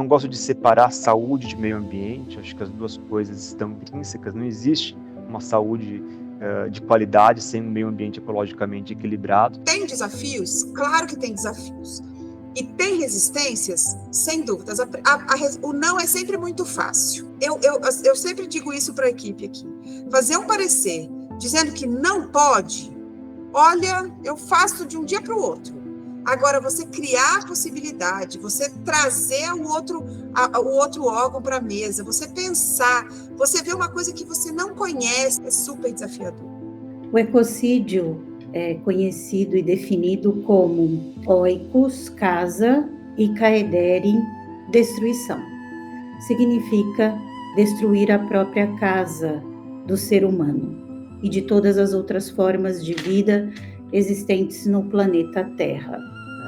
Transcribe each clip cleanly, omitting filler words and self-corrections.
Não gosto de separar saúde de meio ambiente, acho que as duas coisas estão intrínsecas, não existe uma saúde de qualidade sem um meio ambiente ecologicamente equilibrado. Tem desafios? Claro que tem desafios. E tem resistências? Sem dúvidas. O não é sempre muito fácil. Eu sempre digo isso para a equipe aqui. Fazer um parecer dizendo que não pode, olha, eu faço de um dia para o outro. Agora, você criar a possibilidade, você trazer o outro órgão para a mesa, você pensar, você ver uma coisa que você não conhece, é super desafiador. O ecocídio é conhecido e definido como oikos, casa, e caederin, destruição. Significa destruir a própria casa do ser humano e de todas as outras formas de vida existentes no planeta Terra.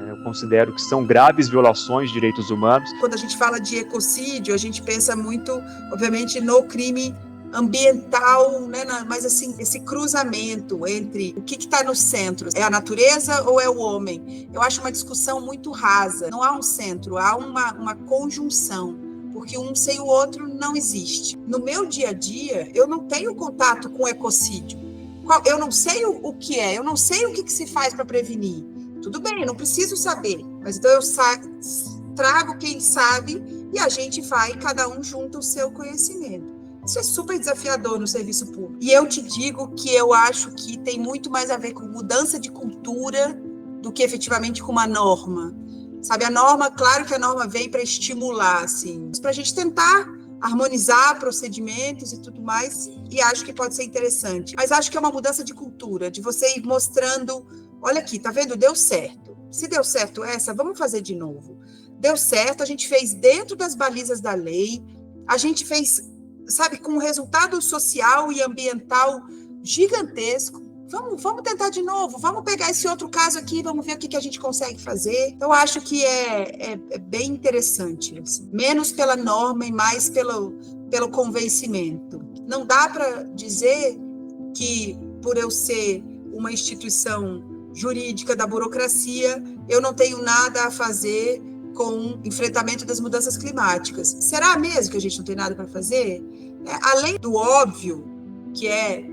Eu considero que são graves violações de direitos humanos. Quando a gente fala de ecocídio, a gente pensa muito, obviamente, no crime ambiental, né? Mas assim, esse cruzamento entre o que está no centro, é a natureza ou é o homem? Eu acho uma discussão muito rasa. Não há um centro, há uma conjunção, porque um sem o outro não existe. No meu dia a dia, eu não tenho contato com o ecocídio. Eu não sei o que é, eu não sei o que se faz para prevenir. Tudo bem, eu não preciso saber, mas então eu trago quem sabe e a gente vai, cada um junta o seu conhecimento. Isso é super desafiador no serviço público. E eu te digo que eu acho que tem muito mais a ver com mudança de cultura do que efetivamente com uma norma. Sabe, a norma, claro que a norma veio para estimular, assim, para a gente tentar harmonizar procedimentos e tudo mais, e acho que pode ser interessante. Mas acho que é uma mudança de cultura, de você ir mostrando, olha aqui, tá vendo? Deu certo. Se deu certo essa, vamos fazer de novo. Deu certo, a gente fez dentro das balizas da lei, a gente fez, sabe, com um resultado social e ambiental gigantesco. Vamos tentar de novo, vamos pegar esse outro caso aqui, vamos ver o que a gente consegue fazer. Eu acho que é bem interessante, assim. Menos pela norma e mais pelo convencimento. Não dá para dizer que, por eu ser uma instituição jurídica da burocracia, eu não tenho nada a fazer com o enfrentamento das mudanças climáticas. Será mesmo que a gente não tem nada para fazer? Além do óbvio, que é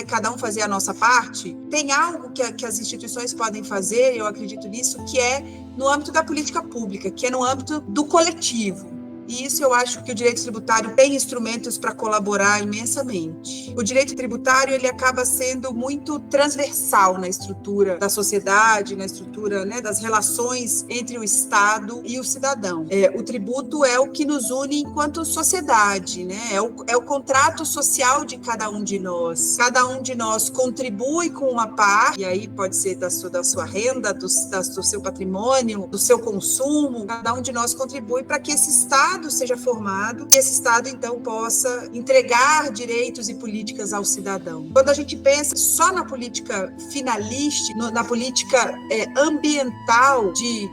cada um fazer a nossa parte, tem algo que as instituições podem fazer, eu acredito nisso, que é no âmbito da política pública, que é no âmbito do coletivo. E isso eu acho que o direito tributário tem instrumentos para colaborar imensamente. O direito tributário, ele acaba sendo muito transversal na estrutura da sociedade, na estrutura, né, das relações entre o Estado e o cidadão. O tributo é o que nos une enquanto sociedade, né? É o contrato social de cada um de nós. Cada um de nós contribui com uma parte, e aí pode ser da sua renda, do seu patrimônio, do seu consumo. Cada um de nós contribui para que esse Estado seja formado, que esse Estado, então, possa entregar direitos e políticas ao cidadão. Quando a gente pensa só na política finalista, na política ambiental, de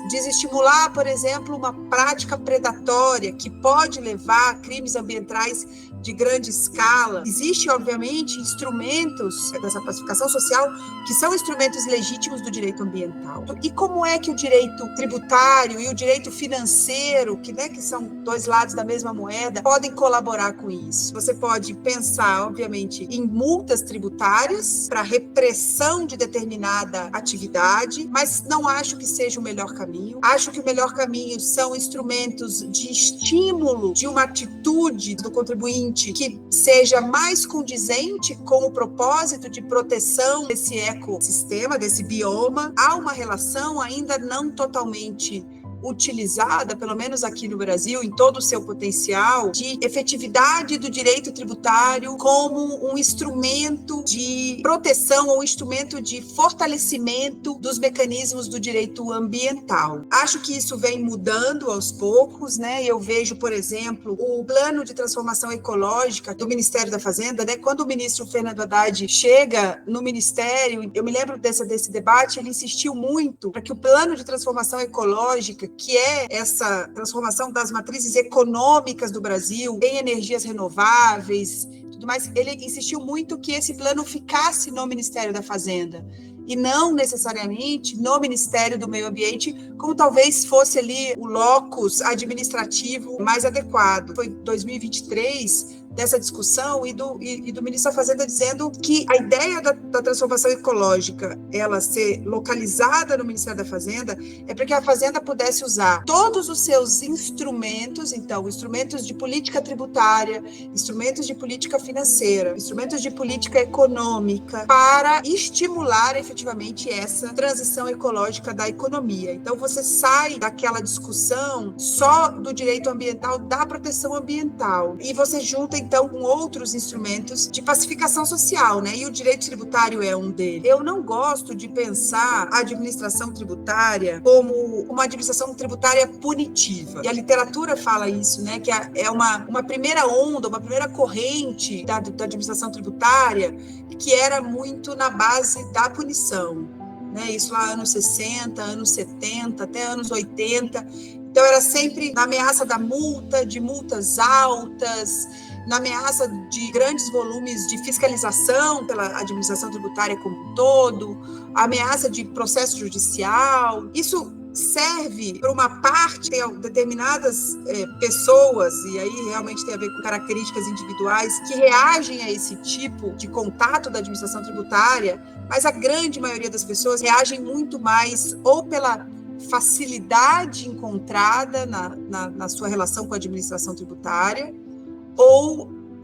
desestimular, por exemplo, uma prática predatória que pode levar a crimes ambientais de grande escala. Existem, obviamente, instrumentos dessa pacificação social que são instrumentos legítimos do direito ambiental. E como é que o direito tributário e o direito financeiro, que são dois lados da mesma moeda, podem colaborar com isso? Você pode pensar, obviamente, em multas tributárias para repressão de determinada atividade, mas não acho que seja o melhor caminho. Acho que o melhor caminho são instrumentos de estímulo de uma atitude do contribuinte que seja mais condizente com o propósito de proteção desse ecossistema, desse bioma. Há uma relação ainda não totalmente utilizada, pelo menos aqui no Brasil, em todo o seu potencial, de efetividade do direito tributário como um instrumento de proteção ou um instrumento de fortalecimento dos mecanismos do direito ambiental. Acho que isso vem mudando aos poucos, né? Eu vejo, por exemplo, o plano de transformação ecológica do Ministério da Fazenda, né? Quando o ministro Fernando Haddad chega no Ministério, eu me lembro desse debate, ele insistiu muito para que o plano de transformação ecológica, que é essa transformação das matrizes econômicas do Brasil em energias renováveis, tudo mais, ele insistiu muito que esse plano ficasse no Ministério da Fazenda. e não necessariamente no Ministério do Meio Ambiente, como talvez fosse ali o locus administrativo mais adequado. Foi 2023 dessa discussão e do ministro da Fazenda dizendo que a ideia da transformação ecológica, ela ser localizada no Ministério da Fazenda, é para que a Fazenda pudesse usar todos os seus instrumentos, então, instrumentos de política tributária, instrumentos de política financeira, instrumentos de política econômica, para estimular efetivamente essa transição ecológica da economia. Então, você sai daquela discussão só do direito ambiental, da proteção ambiental, e você junta então com outros instrumentos de pacificação social, né? E o direito tributário é um deles. Eu não gosto de pensar a administração tributária como uma administração tributária punitiva. E a literatura fala isso, né? Que é uma primeira onda, uma primeira corrente da administração tributária que era muito na base da punição, né? Isso lá anos 60, anos 70, até anos 80. Então era sempre na ameaça da multa, de multas altas, na ameaça de grandes volumes de fiscalização pela administração tributária como um todo, a ameaça de processo judicial. Isso serve para uma parte, tem determinadas pessoas, e aí realmente tem a ver com características individuais, que reagem a esse tipo de contato da administração tributária, mas a grande maioria das pessoas reagem muito mais ou pela facilidade encontrada na sua relação com a administração tributária,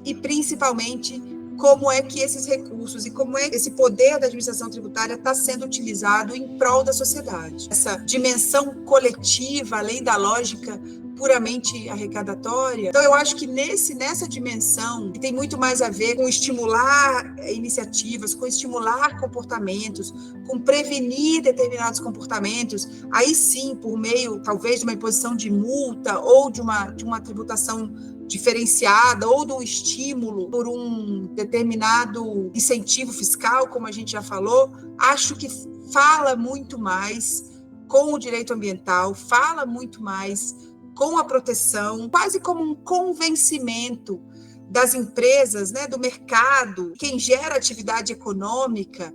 e principalmente como é que esses recursos e como é que esse poder da administração tributária está sendo utilizado em prol da sociedade. Essa dimensão coletiva, além da lógica puramente arrecadatória. Então, eu acho que nessa dimensão, que tem muito mais a ver com estimular iniciativas, com estimular comportamentos, com prevenir determinados comportamentos, aí sim, por meio, talvez, de uma imposição de multa ou de uma tributação diferenciada ou do estímulo por um determinado incentivo fiscal, como a gente já falou, acho que fala muito mais com o direito ambiental, fala muito mais com a proteção, quase como um convencimento das empresas, né, do mercado, quem gera atividade econômica,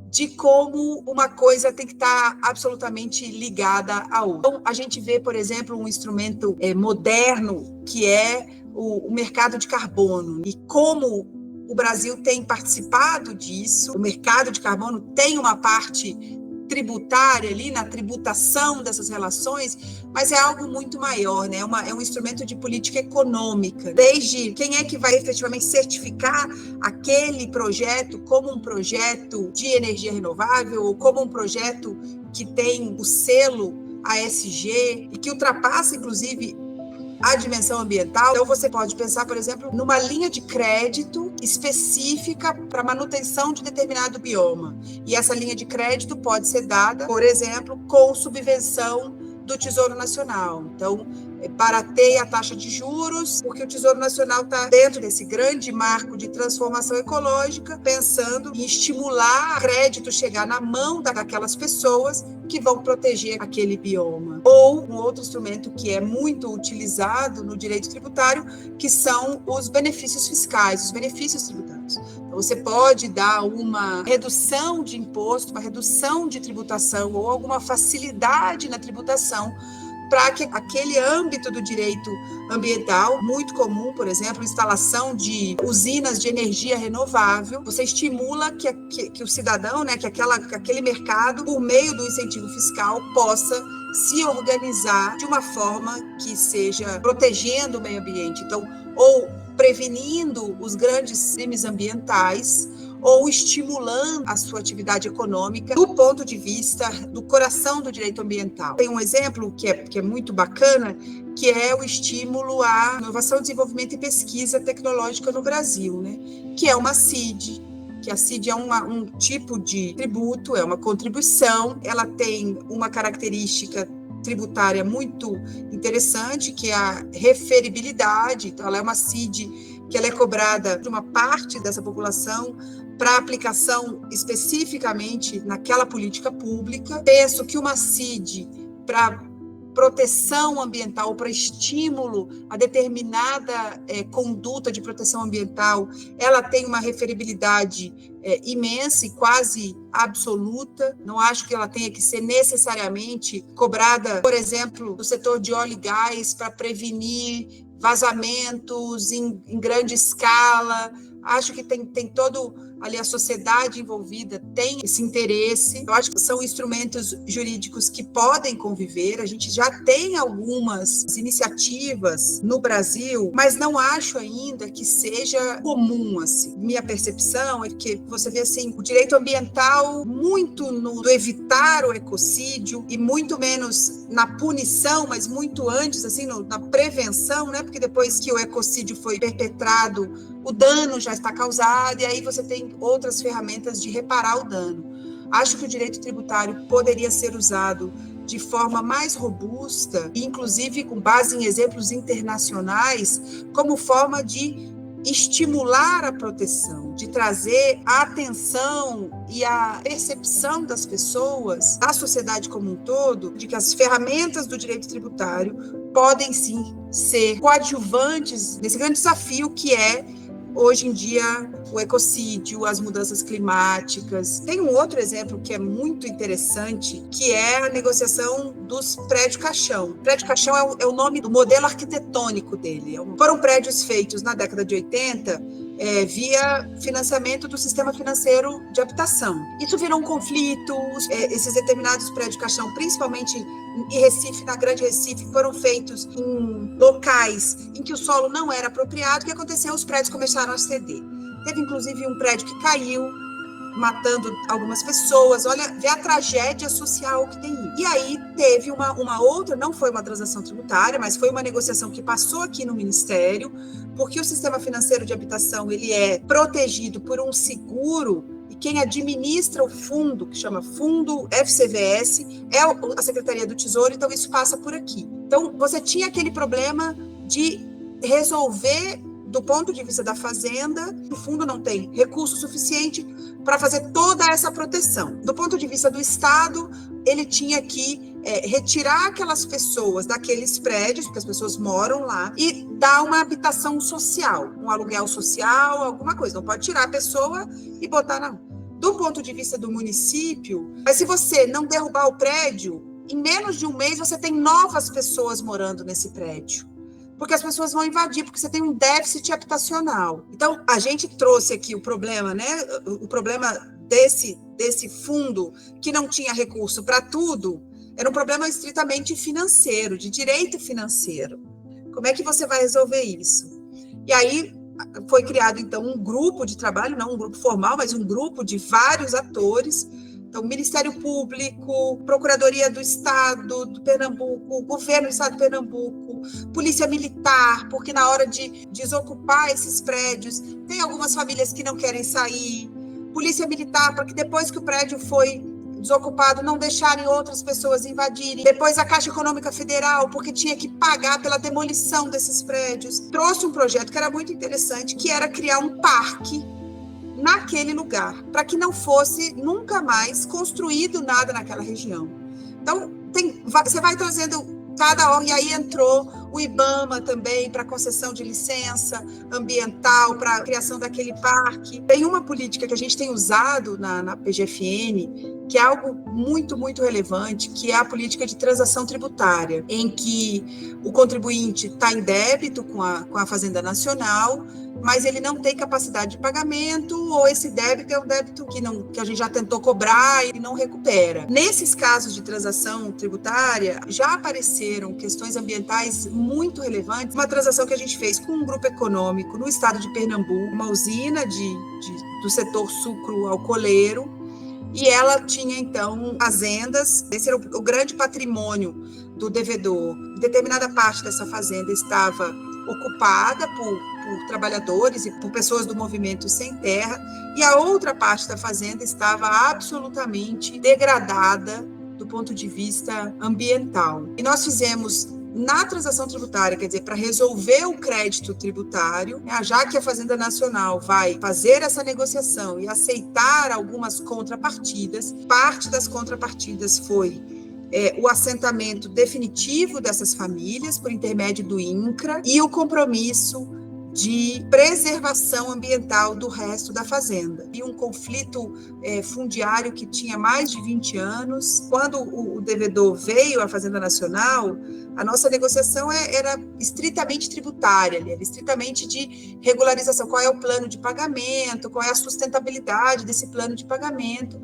de como uma coisa tem que estar absolutamente ligada à outra. Então, a gente vê, por exemplo, um instrumento moderno, que é o mercado de carbono, e como o Brasil tem participado disso. O mercado de carbono tem uma parte tributária ali, na tributação dessas relações, mas é algo muito maior, né? É um instrumento de política econômica, desde quem é que vai efetivamente certificar aquele projeto como um projeto de energia renovável, ou como um projeto que tem o selo ASG, e que ultrapassa, inclusive, a dimensão ambiental. Então, você pode pensar, por exemplo, numa linha de crédito específica para manutenção de determinado bioma. E essa linha de crédito pode ser dada, por exemplo, com subvenção do Tesouro Nacional. Então, barateia a taxa de juros, porque o Tesouro Nacional está dentro desse grande marco de transformação ecológica, pensando em estimular o crédito chegar na mão daquelas pessoas que vão proteger aquele bioma. Ou um outro instrumento que é muito utilizado no direito tributário, que são os benefícios fiscais, os benefícios tributários. Então, você pode dar uma redução de imposto, uma redução de tributação ou alguma facilidade na tributação para que aquele âmbito do direito ambiental, muito comum, por exemplo, instalação de usinas de energia renovável, você estimula que o cidadão, né, que aquele mercado, por meio do incentivo fiscal, possa se organizar de uma forma que seja protegendo o meio ambiente. Então, ou prevenindo os grandes crimes ambientais, ou estimulando a sua atividade econômica do ponto de vista do coração do direito ambiental. Tem um exemplo que é muito bacana, que é o estímulo à inovação, desenvolvimento e pesquisa tecnológica no Brasil, né? Que é uma CID, que a CID é um tipo de tributo, é uma contribuição, ela tem uma característica tributária muito interessante, que é a referibilidade. Então, ela é uma CID que ela é cobrada de uma parte dessa população para aplicação especificamente naquela política pública. Penso que uma CID para proteção ambiental ou para estímulo a determinada conduta de proteção ambiental, ela tem uma referibilidade imensa e quase absoluta. Não acho que ela tenha que ser necessariamente cobrada, por exemplo, do setor de óleo e gás para prevenir vazamentos em grande escala. Acho que tem todo ali a sociedade envolvida tem esse interesse. Eu acho que são instrumentos jurídicos que podem conviver. A gente já tem algumas iniciativas no Brasil, mas não acho ainda que seja comum, assim. Minha percepção é que você vê assim, o direito ambiental muito no evitar o ecocídio e muito menos na punição, mas muito antes, assim, na prevenção, né? Porque depois que o ecocídio foi perpetrado, o dano já está causado e aí você tem outras ferramentas de reparar o dano. Acho que o direito tributário poderia ser usado de forma mais robusta, inclusive com base em exemplos internacionais, como forma de estimular a proteção, de trazer a atenção e a percepção das pessoas, da sociedade como um todo, de que as ferramentas do direito tributário podem sim ser coadjuvantes nesse grande desafio que é hoje em dia, o ecocídio, as mudanças climáticas. Tem um outro exemplo que é muito interessante, que é a negociação dos prédio-caixão. Prédio-caixão é o nome do modelo arquitetônico dele. Foram prédios feitos na década de 80, via financiamento do sistema financeiro de habitação. Isso virou um conflito, esses determinados prédios-caixão, principalmente em Recife, na Grande Recife, foram feitos em locais em que o solo não era apropriado. O que aconteceu? Os prédios começaram a ceder. Teve, inclusive, um prédio que caiu, matando algumas pessoas. Olha, vê a tragédia social que tem. E aí teve uma outra, não foi uma transação tributária, mas foi uma negociação que passou aqui no Ministério, porque o sistema financeiro de habitação ele é protegido por um seguro, e quem administra o fundo, que chama Fundo FCVS, é a Secretaria do Tesouro, então isso passa por aqui. Então, você tinha aquele problema de resolver do ponto de vista da Fazenda, o fundo não tem recurso suficiente para fazer toda essa proteção. Do ponto de vista do Estado, ele tinha que retirar aquelas pessoas daqueles prédios, porque as pessoas moram lá, e dar uma habitação social, um aluguel social, alguma coisa. Não pode tirar a pessoa e botar na... Do ponto de vista do município, mas se você não derrubar o prédio, em menos de um mês você tem novas pessoas morando nesse prédio. Porque as pessoas vão invadir, porque você tem um déficit habitacional. Então, a gente trouxe aqui o problema, né? O problema desse fundo que não tinha recurso para tudo, era um problema estritamente financeiro, de direito financeiro. Como é que você vai resolver isso? E aí foi criado, então, um grupo de trabalho, não um grupo formal, mas um grupo de vários atores. Então, Ministério Público, Procuradoria do Estado do Pernambuco, Governo do Estado de Pernambuco, Polícia Militar, porque na hora de desocupar esses prédios, tem algumas famílias que não querem sair, Polícia Militar, para que depois que o prédio foi desocupado, não deixarem outras pessoas invadirem. Depois a Caixa Econômica Federal, porque tinha que pagar pela demolição desses prédios. Trouxe um projeto que era muito interessante, que era criar um parque naquele lugar, para que não fosse nunca mais construído nada naquela região. Então, você vai trazendo cada órgão, e aí entrou o IBAMA também para concessão de licença ambiental, para a criação daquele parque. Tem uma política que a gente tem usado na PGFN, que é algo muito, muito relevante, que é a política de transação tributária, em que o contribuinte está em débito com a Fazenda Nacional, mas ele não tem capacidade de pagamento, ou esse débito é um débito que a gente já tentou cobrar e não recupera. Nesses casos de transação tributária, já apareceram questões ambientais muito relevantes. Uma transação que a gente fez com um grupo econômico no estado de Pernambuco, uma usina do setor sucro-alcooleiro, e ela tinha, então, fazendas. Esse era o grande patrimônio do devedor. Determinada parte dessa fazenda estava ocupada por trabalhadores e por pessoas do movimento sem terra, e a outra parte da fazenda estava absolutamente degradada do ponto de vista ambiental. E nós fizemos, na transação tributária, quer dizer, para resolver o crédito tributário, já que a Fazenda Nacional vai fazer essa negociação e aceitar algumas contrapartidas, parte das contrapartidas foi o assentamento definitivo dessas famílias por intermédio do INCRA e o compromisso de preservação ambiental do resto da fazenda. E um conflito fundiário que tinha mais de 20 anos. Quando o devedor veio à Fazenda Nacional, a nossa negociação era estritamente tributária, era estritamente de regularização. Qual é o plano de pagamento, qual é a sustentabilidade desse plano de pagamento.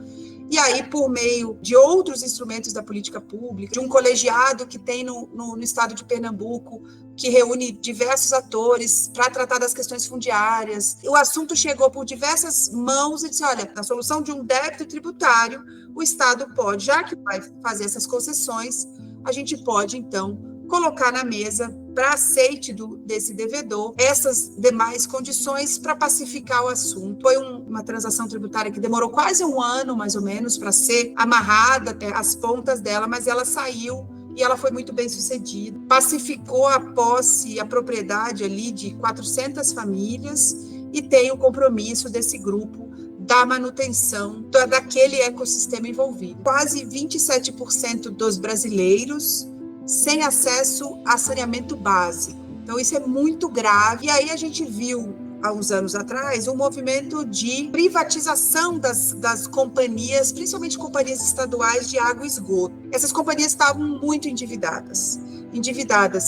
E aí, por meio de outros instrumentos da política pública, de um colegiado que tem no estado de Pernambuco, que reúne diversos atores para tratar das questões fundiárias, o assunto chegou por diversas mãos e disse, olha, na solução de um débito tributário, o Estado pode, já que vai fazer essas concessões, a gente pode, então, colocar na mesa para aceite desse devedor essas demais condições para pacificar o assunto. Foi uma transação tributária que demorou quase um ano, mais ou menos, para ser amarrada as pontas dela, mas ela saiu e ela foi muito bem sucedida. Pacificou a posse e a propriedade ali de 400 famílias e tem o compromisso desse grupo da manutenção daquele ecossistema envolvido. Quase 27% dos brasileiros sem acesso a saneamento básico. Então, isso é muito grave. E aí a gente viu, há uns anos atrás, um movimento de privatização das companhias, principalmente companhias estaduais de água e esgoto. Essas companhias estavam muito endividadas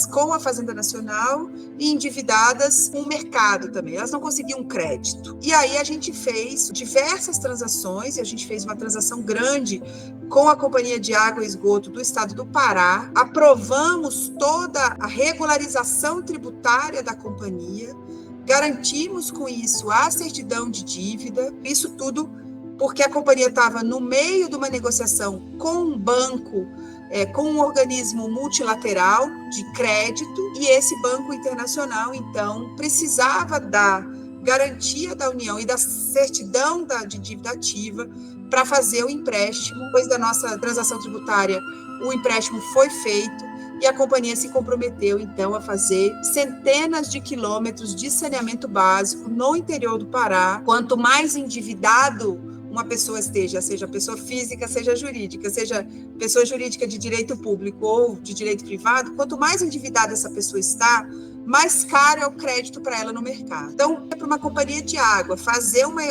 com a Fazenda Nacional e endividadas com o mercado também. Elas não conseguiam crédito. E aí a gente fez diversas transações, e a gente fez uma transação grande com a Companhia de Água e Esgoto do Estado do Pará, aprovamos toda a regularização tributária da companhia, garantimos com isso a certidão de dívida, isso tudo porque a companhia estava no meio de uma negociação com um banco, com um organismo multilateral de crédito, e esse banco internacional, então, precisava da garantia da União e da certidão de dívida ativa para fazer o empréstimo. Depois da nossa transação tributária, o empréstimo foi feito e a companhia se comprometeu, então, a fazer centenas de quilômetros de saneamento básico no interior do Pará. Quanto mais endividado uma pessoa esteja, seja pessoa física, seja jurídica, seja pessoa jurídica de direito público ou de direito privado, quanto mais endividada essa pessoa está, mais caro é o crédito para ela no mercado. Então, para uma companhia de água fazer uma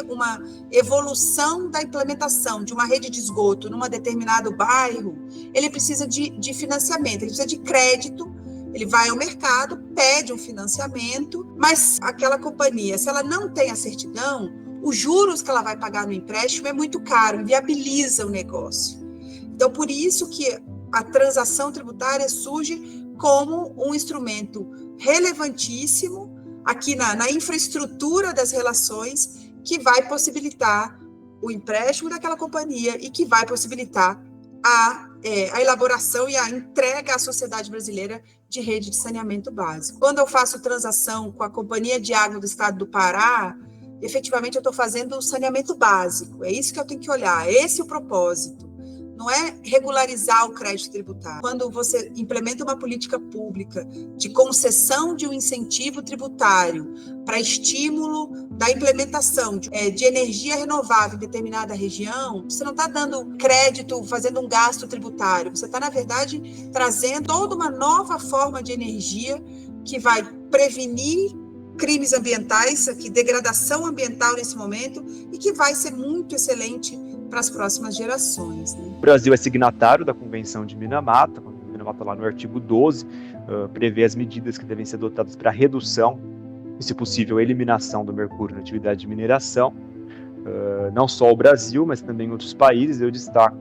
evolução da implementação de uma rede de esgoto num determinado bairro, ele precisa de financiamento, ele precisa de crédito. Ele vai ao mercado, pede um financiamento, mas aquela companhia, se ela não tem a certidão, os juros que ela vai pagar no empréstimo é muito caro, inviabiliza o negócio. Então, por isso que a transação tributária surge como um instrumento relevantíssimo aqui na infraestrutura das relações, que vai possibilitar o empréstimo daquela companhia e que vai possibilitar a elaboração e a entrega à sociedade brasileira de rede de saneamento básico. Quando eu faço transação com a Companhia de Água do Estado do Pará, efetivamente eu estou fazendo o saneamento básico. É isso que eu tenho que olhar, esse é o propósito. Não é regularizar o crédito tributário. Quando você implementa uma política pública de concessão de um incentivo tributário para estímulo da implementação de energia renovável em determinada região, você não está dando crédito, fazendo um gasto tributário. Você está, na verdade, trazendo toda uma nova forma de energia que vai prevenir crimes ambientais, degradação ambiental nesse momento, e que vai ser muito excelente para as próximas gerações. Né? O Brasil é signatário da Convenção de Minamata, lá no artigo 12, prevê as medidas que devem ser adotadas para a redução e, se possível, a eliminação do mercúrio na atividade de mineração. Não só o Brasil, mas também outros países. Eu destaco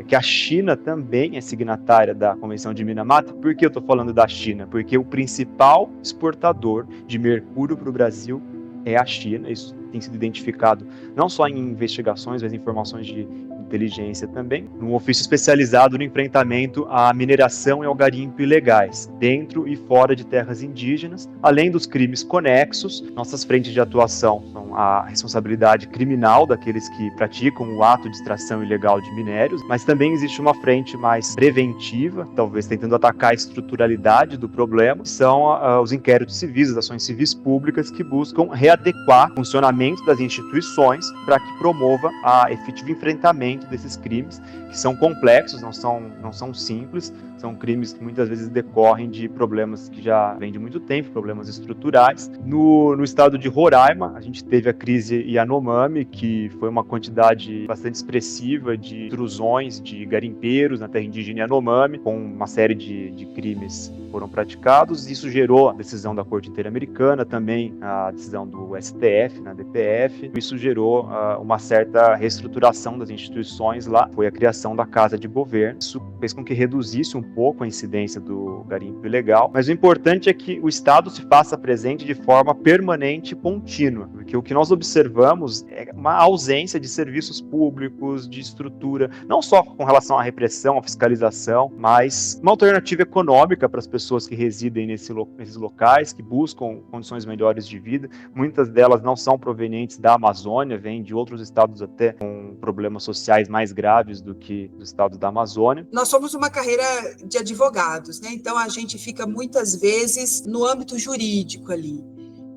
que a China também é signatária da Convenção de Minamata. Por que eu estou falando da China? Porque o principal exportador de mercúrio para o Brasil é a China. Isso tem sido identificado não só em investigações, mas em informações de inteligência também, num ofício especializado no enfrentamento à mineração e ao garimpo ilegais, dentro e fora de terras indígenas, além dos crimes conexos. Nossas frentes de atuação são a responsabilidade criminal daqueles que praticam o ato de extração ilegal de minérios, mas também existe uma frente mais preventiva, talvez tentando atacar a estruturalidade do problema, que são os inquéritos civis, as ações civis públicas que buscam readequar o funcionamento funcionamento das instituições para que promova a efetivo enfrentamento desses crimes, que são complexos, não são simples, são crimes que muitas vezes decorrem de problemas que já vêm de muito tempo, problemas estruturais. No estado de Roraima, a gente teve a crise Yanomami, que foi uma quantidade bastante expressiva de intrusões de garimpeiros na terra indígena Yanomami, com uma série de crimes que foram praticados. Isso gerou a decisão da Corte Interamericana, também a decisão do STF, na DPF. Isso gerou uma certa reestruturação das instituições lá. Foi a criação da Casa de Governo. Isso fez com que reduzisse um pouco a incidência do garimpo ilegal, mas o importante é que o Estado se faça presente de forma permanente e contínua, porque o que nós observamos é uma ausência de serviços públicos, de estrutura, não só com relação à repressão, à fiscalização, mas uma alternativa econômica para as pessoas que residem nesses locais, que buscam condições melhores de vida. Muitas delas não são provenientes da Amazônia, vêm de outros estados até com problemas sociais mais graves do que dos estados da Amazônia. Nós somos uma carreira de advogados, né? Então a gente fica muitas vezes no âmbito jurídico ali.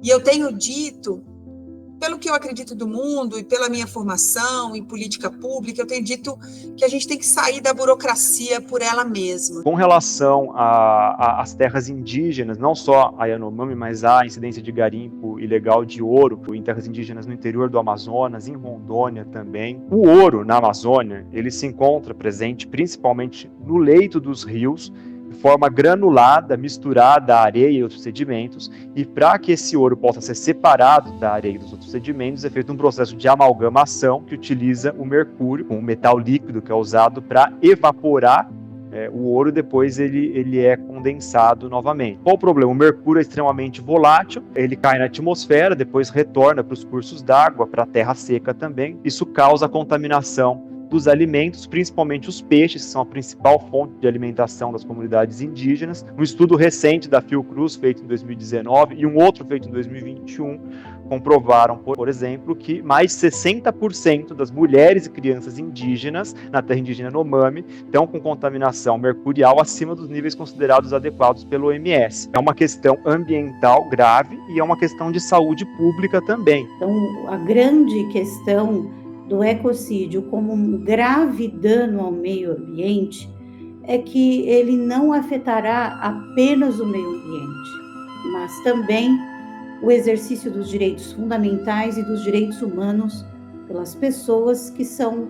E eu tenho dito, pelo que eu acredito do mundo e pela minha formação em política pública, eu tenho dito que a gente tem que sair da burocracia por ela mesma. Com relação às terras indígenas, não só a Yanomami, mas a incidência de garimpo ilegal de ouro em terras indígenas no interior do Amazonas, em Rondônia também. O ouro na Amazônia, ele se encontra presente principalmente no leito dos rios, de forma granulada, misturada à areia e outros sedimentos, e para que esse ouro possa ser separado da areia e dos outros sedimentos, é feito um processo de amalgamação que utiliza o mercúrio, um metal líquido que é usado para evaporar o ouro, depois ele é condensado novamente. Qual o problema? O mercúrio é extremamente volátil, ele cai na atmosfera, depois retorna para os cursos d'água, para a terra seca também. Isso causa a contaminação dos alimentos, principalmente os peixes, que são a principal fonte de alimentação das comunidades indígenas. Um estudo recente da Fiocruz, feito em 2019, e um outro feito em 2021, comprovaram, por exemplo, que mais de 60% das mulheres e crianças indígenas na terra indígena Yanomami estão com contaminação mercurial acima dos níveis considerados adequados pelo OMS. É uma questão ambiental grave e é uma questão de saúde pública também. Então, a grande questão do ecocídio como um grave dano ao meio ambiente é que ele não afetará apenas o meio ambiente, mas também o exercício dos direitos fundamentais e dos direitos humanos pelas pessoas que são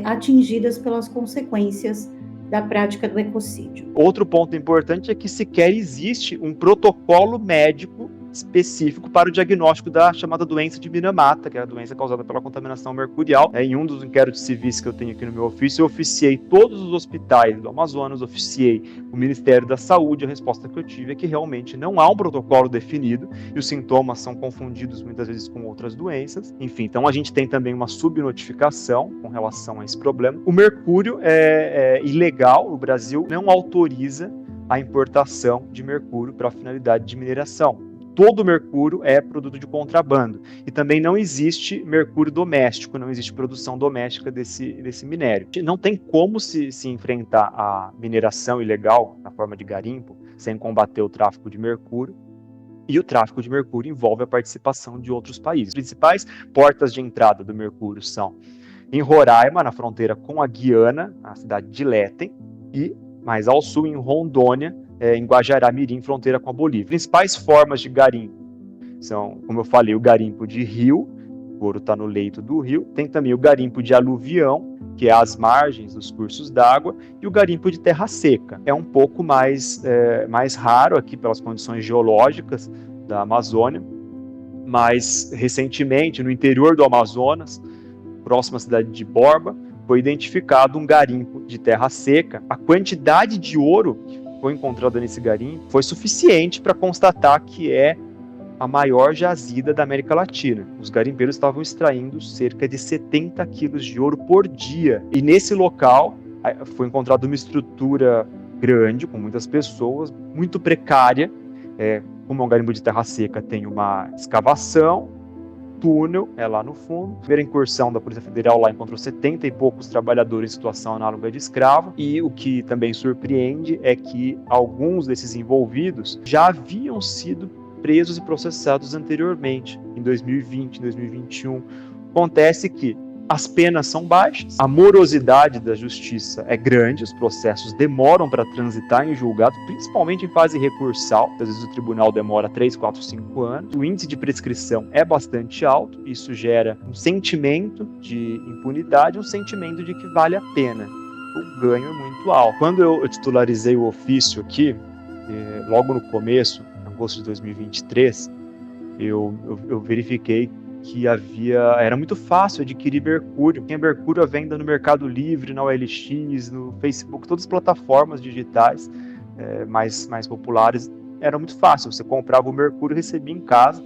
atingidas pelas consequências da prática do ecocídio. Outro ponto importante é que sequer existe um protocolo médico específico para o diagnóstico da chamada doença de Minamata, que é a doença causada pela contaminação mercurial. Em um dos inquéritos civis que eu tenho aqui no meu ofício, eu oficiei todos os hospitais do Amazonas, oficiei o Ministério da Saúde. A resposta que eu tive é que realmente não há um protocolo definido e os sintomas são confundidos muitas vezes com outras doenças. Enfim, então a gente tem também uma subnotificação com relação a esse problema. O mercúrio é ilegal, o Brasil não autoriza a importação de mercúrio para a finalidade de mineração. Todo mercúrio é produto de contrabando. E também não existe mercúrio doméstico, não existe produção doméstica desse minério. Não tem como se enfrentar a mineração ilegal na forma de garimpo sem combater o tráfico de mercúrio. E o tráfico de mercúrio envolve a participação de outros países. As principais portas de entrada do mercúrio são em Roraima, na fronteira com a Guiana, na cidade de Léten, e mais ao sul, em Rondônia, em Guajará-Mirim, fronteira com a Bolívia. Principais formas de garimpo são, como eu falei, o garimpo de rio, o ouro está no leito do rio, tem também o garimpo de aluvião, que é às margens dos cursos d'água, e o garimpo de terra seca. É um pouco mais raro aqui pelas condições geológicas da Amazônia, mas recentemente, no interior do Amazonas, próximo à cidade de Borba, foi identificado um garimpo de terra seca. A quantidade de ouro que foi encontrada nesse garimpo foi suficiente para constatar que é a maior jazida da América Latina. Os garimpeiros estavam extraindo cerca de 70 quilos de ouro por dia. E nesse local foi encontrada uma estrutura grande, com muitas pessoas, muito precária. Como é um garimpo de terra seca, tem uma escavação, túnel lá no fundo. A primeira incursão da Polícia Federal lá encontrou 70 e poucos trabalhadores em situação análoga de escravo, e o que também surpreende é que alguns desses envolvidos já haviam sido presos e processados anteriormente, em 2020, em 2021. Acontece que as penas são baixas, a morosidade da justiça é grande, os processos demoram para transitar em julgado, principalmente em fase recursal, às vezes o tribunal demora 3, 4, 5 anos, o índice de prescrição é bastante alto, isso gera um sentimento de impunidade, um sentimento de que vale a pena, o ganho é muito alto. Quando eu titularizei o ofício aqui, logo no começo, em agosto de 2023, eu verifiquei que era muito fácil adquirir mercúrio. Tinha mercúrio à venda no Mercado Livre, na OLX, no Facebook, todas as plataformas digitais mais populares. Era muito fácil, você comprava o mercúrio e recebia em casa.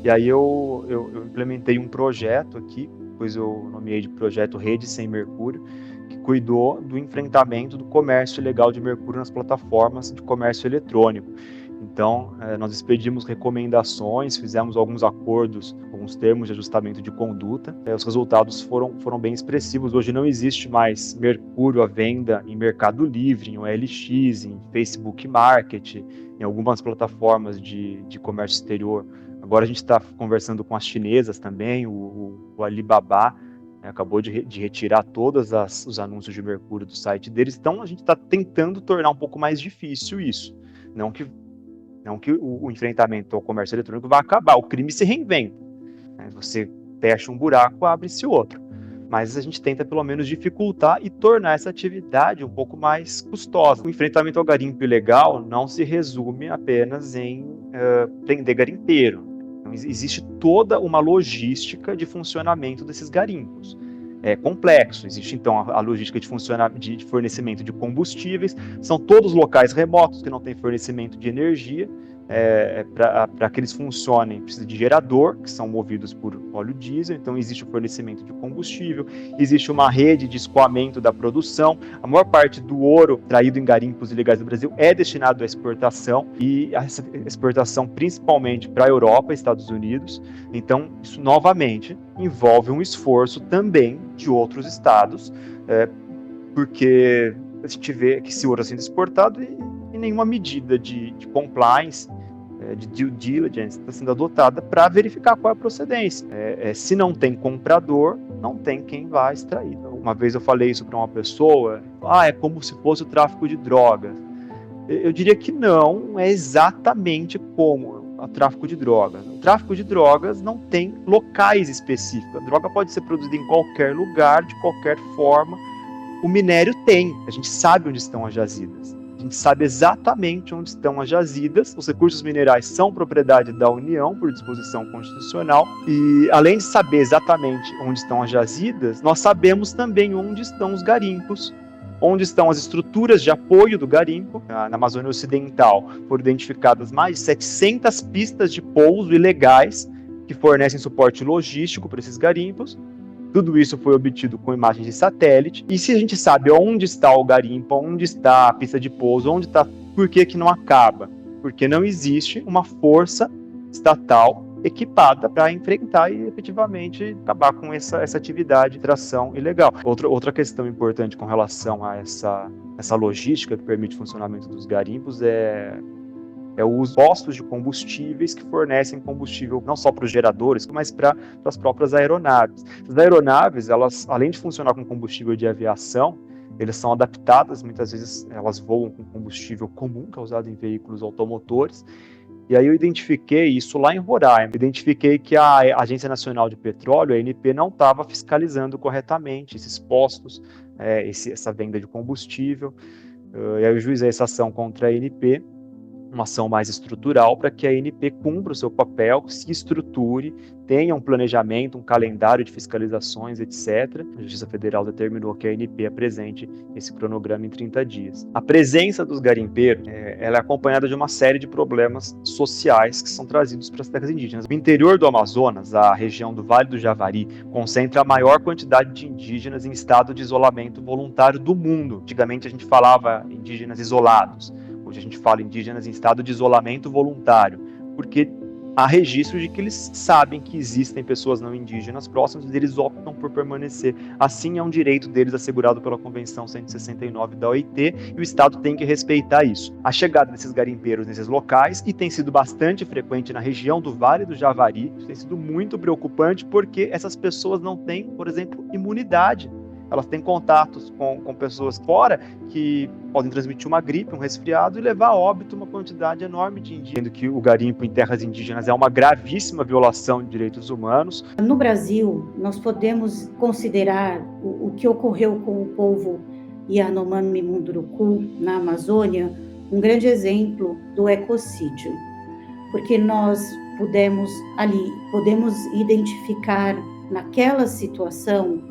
E aí eu implementei um projeto aqui, depois eu nomeei de projeto Rede Sem Mercúrio, que cuidou do enfrentamento do comércio ilegal de mercúrio nas plataformas de comércio eletrônico. Então, nós expedimos recomendações, fizemos alguns acordos, alguns termos de ajustamento de conduta. Os resultados foram bem expressivos. Hoje não existe mais mercúrio à venda em Mercado Livre, em OLX, em Facebook Market, em algumas plataformas de comércio exterior. Agora a gente está conversando com as chinesas também, o Alibaba acabou de retirar todos os anúncios de mercúrio do site deles. Então, a gente está tentando tornar um pouco mais difícil isso. Não que o enfrentamento ao comércio eletrônico vai acabar, o crime se reinventa. Você fecha um buraco, abre-se outro. Mas a gente tenta pelo menos dificultar e tornar essa atividade um pouco mais custosa. O enfrentamento ao garimpo ilegal não se resume apenas em prender garimpeiro. Então, existe toda uma logística de funcionamento desses garimpos. É complexo, existe então a logística de fornecimento de combustíveis, são todos locais remotos que não têm fornecimento de energia, para que eles funcionem precisa de gerador, que são movidos por óleo diesel, então existe o fornecimento de combustível, existe uma rede de escoamento da produção, a maior parte do ouro traído em garimpos ilegais do Brasil é destinado à exportação, e a exportação principalmente para a Europa e Estados Unidos, então isso novamente envolve um esforço também de outros estados, porque a gente vê que esse ouro está sendo exportado e nenhuma medida de compliance, de due diligence está sendo adotada para verificar qual é a procedência. Se não tem comprador, não tem quem vá extrair. Uma vez eu falei isso para uma pessoa, é como se fosse o tráfico de drogas. Eu diria que não é exatamente como o tráfico de drogas. O tráfico de drogas não tem locais específicos. A droga pode ser produzida em qualquer lugar, de qualquer forma. O minério tem. A gente sabe onde estão as jazidas. A gente sabe exatamente onde estão as jazidas. Os recursos minerais são propriedade da União, por disposição constitucional. E, além de saber exatamente onde estão as jazidas, nós sabemos também onde estão os garimpos, onde estão as estruturas de apoio do garimpo. Na Amazônia Ocidental foram identificadas mais de 700 pistas de pouso ilegais que fornecem suporte logístico para esses garimpos. Tudo isso foi obtido com imagens de satélite. E se a gente sabe onde está o garimpo, onde está a pista de pouso, onde está, por que não acaba? Porque não existe uma força estatal equipada para enfrentar e efetivamente acabar com essa atividade de tração ilegal. Outra questão importante com relação a essa logística que permite o funcionamento dos garimpos é os postos de combustíveis que fornecem combustível não só para os geradores, mas para as próprias aeronaves. As aeronaves, elas, além de funcionar com combustível de aviação, elas são adaptadas, muitas vezes elas voam com combustível comum, que é usado em veículos automotores. E aí eu identifiquei isso lá em Roraima, identifiquei que a Agência Nacional de Petróleo, a ANP, não estava fiscalizando corretamente esses postos, essa venda de combustível. E aí eu juizei essa ação contra a ANP, uma ação mais estrutural, para que a ANP cumpra o seu papel, se estruture, tenha um planejamento, um calendário de fiscalizações, etc. A Justiça Federal determinou que a ANP apresente esse cronograma em 30 dias. A presença dos garimpeiros ela é acompanhada de uma série de problemas sociais que são trazidos para as terras indígenas. O interior do Amazonas, a região do Vale do Javari, concentra a maior quantidade de indígenas em estado de isolamento voluntário do mundo. Antigamente a gente falava indígenas isolados. Hoje a gente fala indígenas em estado de isolamento voluntário, porque há registro de que eles sabem que existem pessoas não indígenas próximas e eles optam por permanecer. Assim, é um direito deles assegurado pela Convenção 169 da OIT e o Estado tem que respeitar isso. A chegada desses garimpeiros nesses locais, e tem sido bastante frequente na região do Vale do Javari, isso tem sido muito preocupante porque essas pessoas não têm, por exemplo, imunidade. Elas têm contatos com pessoas fora que podem transmitir uma gripe, um resfriado e levar a óbito uma quantidade enorme de indígenas. Sendo que o garimpo em terras indígenas é uma gravíssima violação de direitos humanos. No Brasil, nós podemos considerar o que ocorreu com o povo Yanomami Munduruku na Amazônia um grande exemplo do ecocídio, porque nós podemos identificar naquela situação,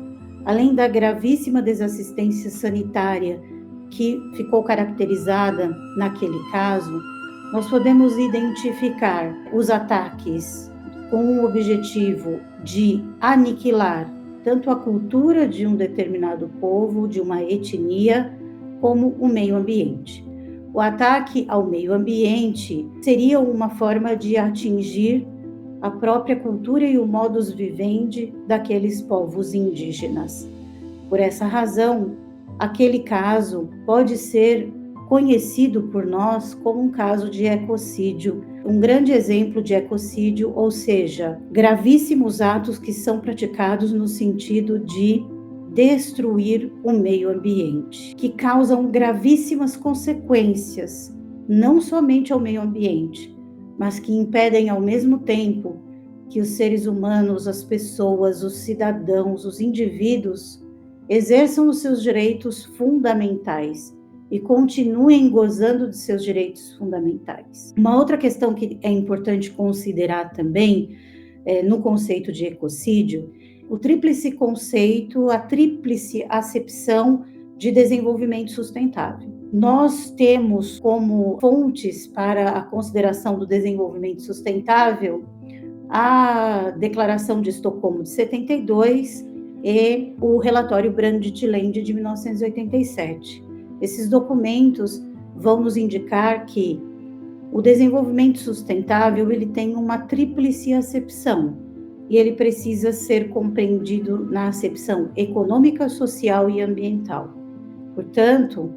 além da gravíssima desassistência sanitária que ficou caracterizada naquele caso, nós podemos identificar os ataques com o objetivo de aniquilar tanto a cultura de um determinado povo, de uma etnia, como o meio ambiente. O ataque ao meio ambiente seria uma forma de atingir a própria cultura e o modus vivendi daqueles povos indígenas. Por essa razão, aquele caso pode ser conhecido por nós como um caso de ecocídio, um grande exemplo de ecocídio, ou seja, gravíssimos atos que são praticados no sentido de destruir o meio ambiente, que causam gravíssimas consequências, não somente ao meio ambiente, mas que impedem ao mesmo tempo que os seres humanos, as pessoas, os cidadãos, os indivíduos exerçam os seus direitos fundamentais e continuem gozando de seus direitos fundamentais. Uma outra questão que é importante considerar também no conceito de ecocídio, o tríplice conceito, a tríplice acepção de desenvolvimento sustentável. Nós temos como fontes para a consideração do desenvolvimento sustentável a Declaração de Estocolmo de 72 e o relatório Brundtland de 1987. Esses documentos vão nos indicar que o desenvolvimento sustentável ele tem uma tríplice acepção e ele precisa ser compreendido na acepção econômica, social e ambiental. Portanto,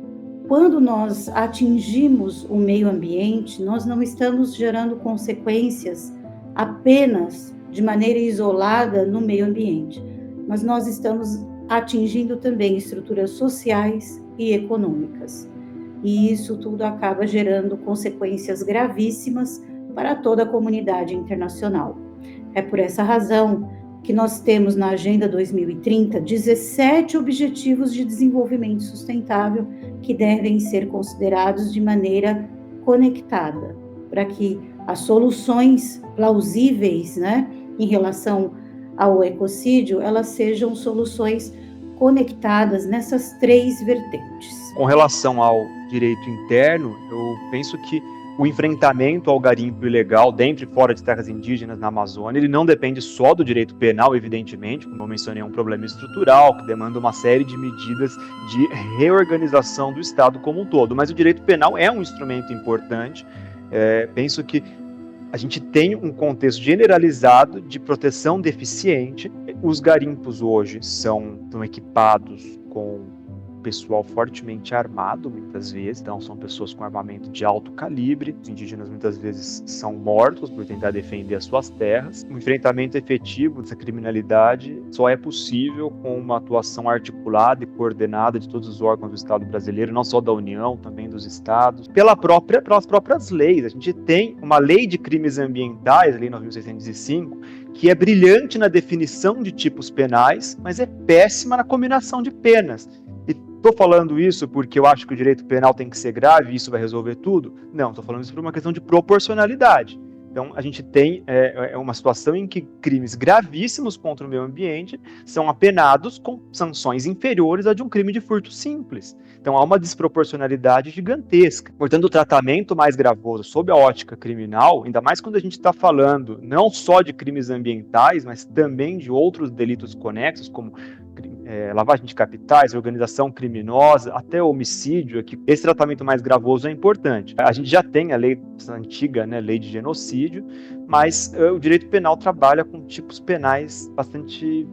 quando nós atingimos o meio ambiente, nós não estamos gerando consequências apenas de maneira isolada no meio ambiente, mas nós estamos atingindo também estruturas sociais e econômicas. E isso tudo acaba gerando consequências gravíssimas para toda a comunidade internacional. É por essa razão que nós temos na Agenda 2030 17 Objetivos de Desenvolvimento Sustentável que devem ser considerados de maneira conectada, para que as soluções plausíveis, em relação ao ecocídio, elas sejam soluções conectadas nessas três vertentes. Com relação ao direito interno, eu penso que o enfrentamento ao garimpo ilegal dentro e fora de terras indígenas na Amazônia, ele não depende só do direito penal, evidentemente, como eu mencionei, é um problema estrutural que demanda uma série de medidas de reorganização do Estado como um todo, mas o direito penal é um instrumento importante. Penso que a gente tem um contexto generalizado de proteção deficiente. Os garimpos hoje são equipados com pessoal fortemente armado, muitas vezes, então são pessoas com armamento de alto calibre. Os indígenas muitas vezes são mortos por tentar defender as suas terras. O enfrentamento efetivo dessa criminalidade só é possível com uma atuação articulada e coordenada de todos os órgãos do Estado brasileiro, não só da União, também dos estados, pelas próprias leis. A gente tem uma lei de crimes ambientais, a Lei 9.605, que é brilhante na definição de tipos penais, mas é péssima na combinação de penas. Estou falando isso porque eu acho que o direito penal tem que ser grave e isso vai resolver tudo? Não, estou falando isso por uma questão de proporcionalidade. Então, a gente tem uma situação em que crimes gravíssimos contra o meio ambiente são apenados com sanções inferiores à de um crime de furto simples. Então, há uma desproporcionalidade gigantesca. Portanto, o tratamento mais gravoso sob a ótica criminal, ainda mais quando a gente está falando não só de crimes ambientais, mas também de outros delitos conexos, como lavagem de capitais, organização criminosa, até homicídio, aqui, esse tratamento mais gravoso é importante. A gente já tem a lei antiga, né, lei de genocídio, mas o direito penal trabalha com tipos penais bastante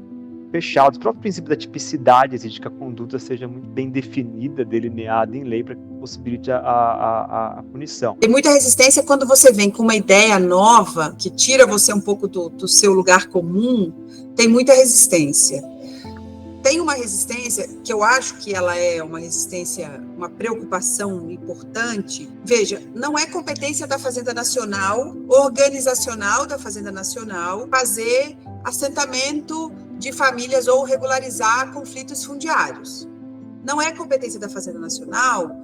fechados. O próprio princípio da tipicidade exige que a conduta seja muito bem definida, delineada em lei para que possibilite a punição. Tem muita resistência quando você vem com uma ideia nova, que tira você um pouco do seu lugar comum, tem muita resistência. Tem uma resistência que eu acho que ela é uma resistência, uma preocupação importante. Veja, não é competência da Fazenda Nacional, organizacional da Fazenda Nacional, fazer assentamento de famílias ou regularizar conflitos fundiários. Não é competência da Fazenda Nacional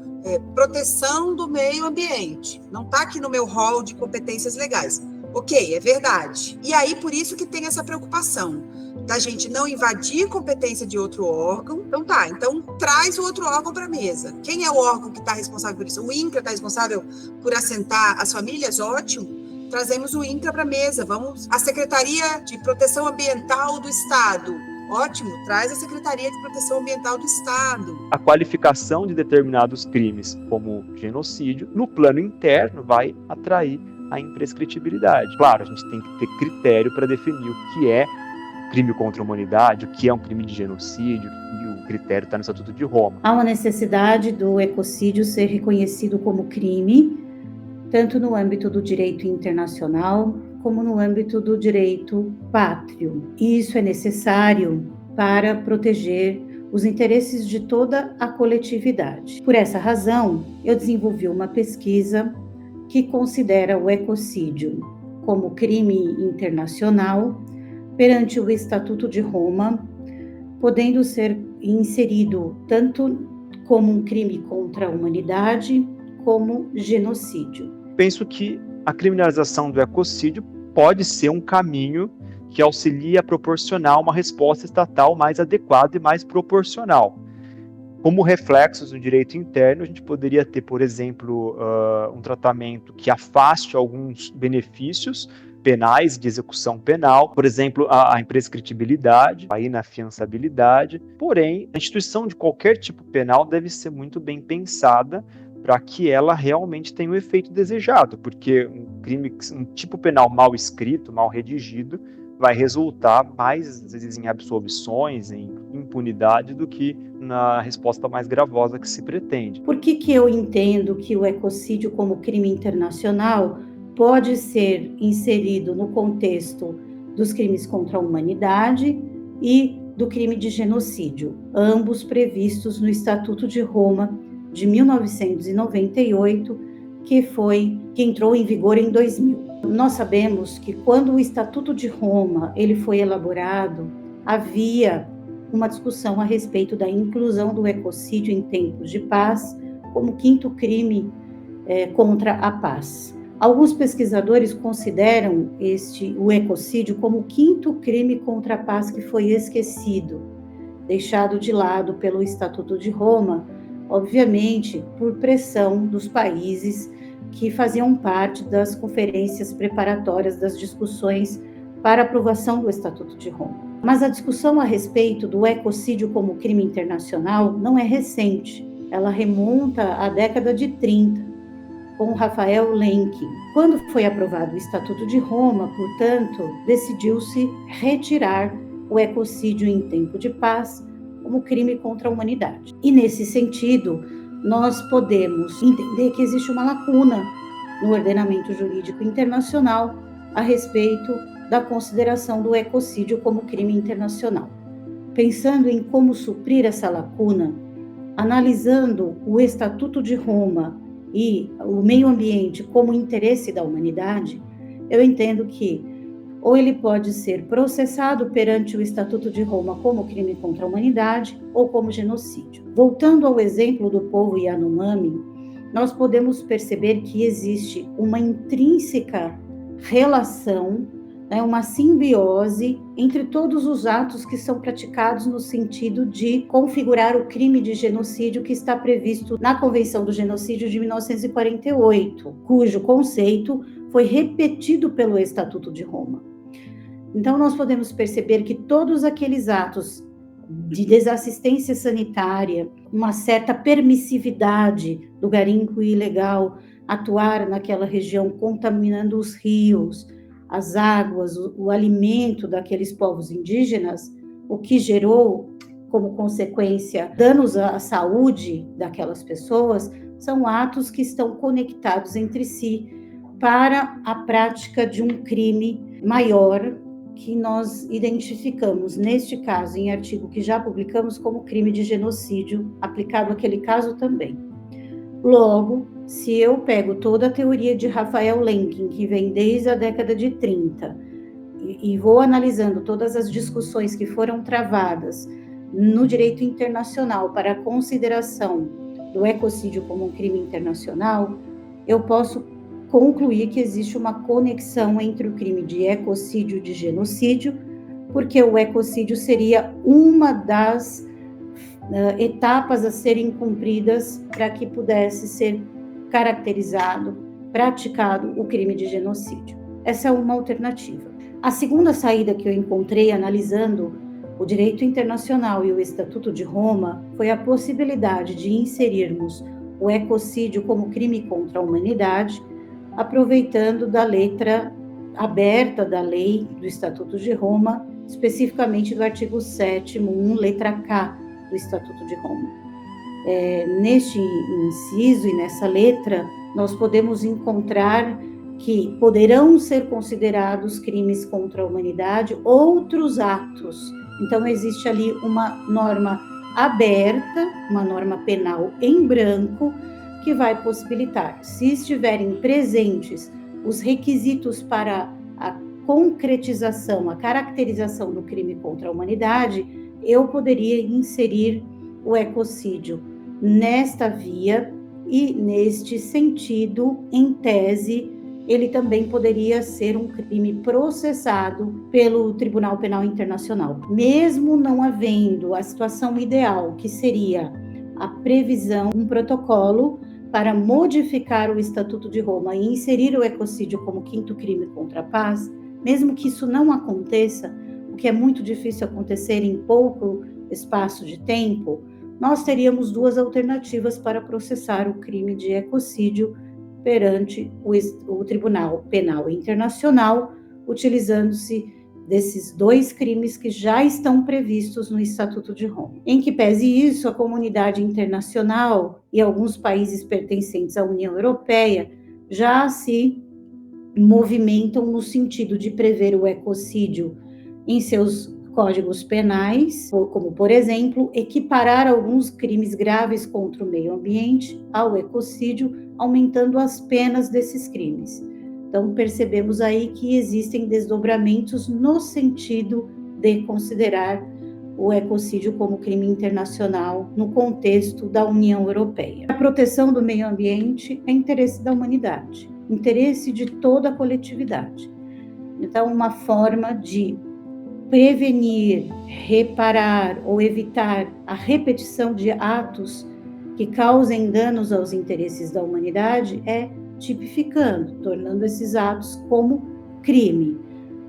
proteção do meio ambiente. Não está aqui no meu rol de competências legais. Ok, é verdade. E aí, por isso que tem essa preocupação da gente não invadir competência de outro órgão. Então traz o outro órgão para a mesa. Quem é o órgão que está responsável por isso? O INCRA está responsável por assentar as famílias? Ótimo. Trazemos o INCRA para a mesa. Vamos. A Secretaria de Proteção Ambiental do Estado. Ótimo, traz a Secretaria de Proteção Ambiental do Estado. A qualificação de determinados crimes como genocídio, no plano interno, vai atrair a imprescritibilidade. Claro, a gente tem que ter critério para definir o que é crime contra a humanidade, o que é um crime de genocídio, e o critério está no Estatuto de Roma. Há uma necessidade do ecocídio ser reconhecido como crime, tanto no âmbito do direito internacional, como no âmbito do direito pátrio. E isso é necessário para proteger os interesses de toda a coletividade. Por essa razão, eu desenvolvi uma pesquisa que considera o ecocídio como crime internacional perante o Estatuto de Roma, podendo ser inserido tanto como um crime contra a humanidade, como genocídio. Penso que a criminalização do ecocídio pode ser um caminho que auxilia a proporcionar uma resposta estatal mais adequada e mais proporcional. Como reflexos no direito interno, a gente poderia ter, por exemplo, um tratamento que afaste alguns benefícios penais de execução penal, por exemplo, a imprescritibilidade, a inafiançabilidade. Porém, a instituição de qualquer tipo penal deve ser muito bem pensada para que ela realmente tenha o efeito desejado, porque um tipo penal mal escrito, mal redigido, vai resultar mais, às vezes, em absolvições, em impunidade, do que na resposta mais gravosa que se pretende. Por que eu entendo que o ecocídio como crime internacional pode ser inserido no contexto dos crimes contra a humanidade e do crime de genocídio, ambos previstos no Estatuto de Roma de 1998, que entrou em vigor em 2000. Nós sabemos que quando o Estatuto de Roma ele foi elaborado, havia uma discussão a respeito da inclusão do ecocídio em tempos de paz como quinto crime contra a paz. Alguns pesquisadores consideram o ecocídio como o quinto crime contra a paz que foi esquecido, deixado de lado pelo Estatuto de Roma, obviamente por pressão dos países que faziam parte das conferências preparatórias das discussões para aprovação do Estatuto de Roma. Mas a discussão a respeito do ecocídio como crime internacional não é recente, ela remonta à década de 30, com Rafael Lenk. Quando foi aprovado o Estatuto de Roma, portanto, decidiu-se retirar o ecocídio em tempo de paz como crime contra a humanidade. E nesse sentido, nós podemos entender que existe uma lacuna no ordenamento jurídico internacional a respeito da consideração do ecocídio como crime internacional. Pensando em como suprir essa lacuna, analisando o Estatuto de Roma e o meio ambiente como interesse da humanidade, eu entendo que ou ele pode ser processado perante o Estatuto de Roma como crime contra a humanidade ou como genocídio. Voltando ao exemplo do povo Yanomami, nós podemos perceber que existe uma intrínseca relação, uma simbiose entre todos os atos que são praticados no sentido de configurar o crime de genocídio que está previsto na Convenção do Genocídio de 1948, cujo conceito foi repetido pelo Estatuto de Roma. Então, nós podemos perceber que todos aqueles atos de desassistência sanitária, uma certa permissividade do garimpo ilegal atuar naquela região, contaminando os rios, as águas, o alimento daqueles povos indígenas, o que gerou como consequência danos à saúde daquelas pessoas, são atos que estão conectados entre si para a prática de um crime maior que nós identificamos, neste caso, em artigo que já publicamos, como crime de genocídio, aplicado àquele caso também. Logo, se eu pego toda a teoria de Raphael Lemkin, que vem desde a década de 30, e vou analisando todas as discussões que foram travadas no direito internacional para a consideração do ecocídio como um crime internacional, eu posso concluir que existe uma conexão entre o crime de ecocídio e de genocídio, porque o ecocídio seria uma das etapas a serem cumpridas para que pudesse ser caracterizado, praticado o crime de genocídio. Essa é uma alternativa. A segunda saída que eu encontrei analisando o direito internacional e o Estatuto de Roma foi a possibilidade de inserirmos o ecocídio como crime contra a humanidade, aproveitando da letra aberta da lei do Estatuto de Roma, especificamente do artigo 7º, letra K do Estatuto de Roma. Neste inciso e nessa letra, nós podemos encontrar que poderão ser considerados crimes contra a humanidade outros atos. Então, existe ali uma norma aberta, uma norma penal em branco, que vai possibilitar, se estiverem presentes os requisitos para a concretização, a caracterização do crime contra a humanidade, eu poderia inserir o ecocídio nesta via e, neste sentido, em tese, ele também poderia ser um crime processado pelo Tribunal Penal Internacional. Mesmo não havendo a situação ideal, que seria a previsão, um protocolo para modificar o Estatuto de Roma e inserir o ecocídio como quinto crime contra a paz, mesmo que isso não aconteça, o que é muito difícil acontecer em pouco espaço de tempo, nós teríamos duas alternativas para processar o crime de ecocídio perante o Tribunal Penal Internacional, utilizando-se desses dois crimes que já estão previstos no Estatuto de Roma. Em que pese isso, a comunidade internacional e alguns países pertencentes à União Europeia já se movimentam no sentido de prever o ecocídio em seus códigos penais, como, por exemplo, equiparar alguns crimes graves contra o meio ambiente ao ecocídio, aumentando as penas desses crimes. Então, percebemos aí que existem desdobramentos no sentido de considerar o ecocídio como crime internacional no contexto da União Europeia. A proteção do meio ambiente é interesse da humanidade, interesse de toda a coletividade. Então, uma forma de prevenir, reparar ou evitar a repetição de atos que causem danos aos interesses da humanidade é tipificando, tornando esses atos como crime.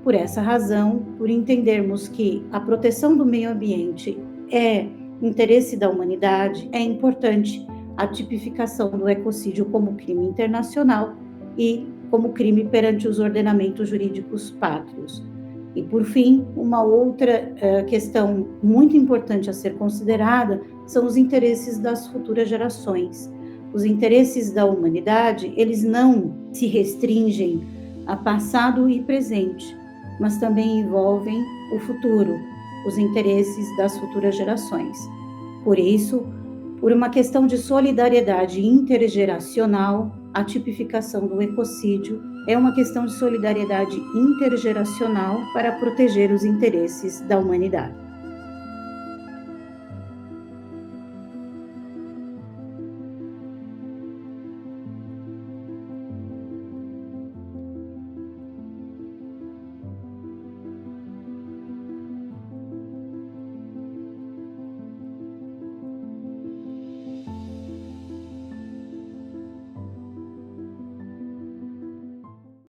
Por essa razão, por entendermos que a proteção do meio ambiente é interesse da humanidade, é importante a tipificação do ecocídio como crime internacional e como crime perante os ordenamentos jurídicos pátrios. E, por fim, uma outra questão muito importante a ser considerada são os interesses das futuras gerações. Os interesses da humanidade, eles não se restringem a passado e presente, mas também envolvem o futuro, os interesses das futuras gerações. Por isso, por uma questão de solidariedade intergeracional, a tipificação do ecocídio é uma questão de solidariedade intergeracional para proteger os interesses da humanidade.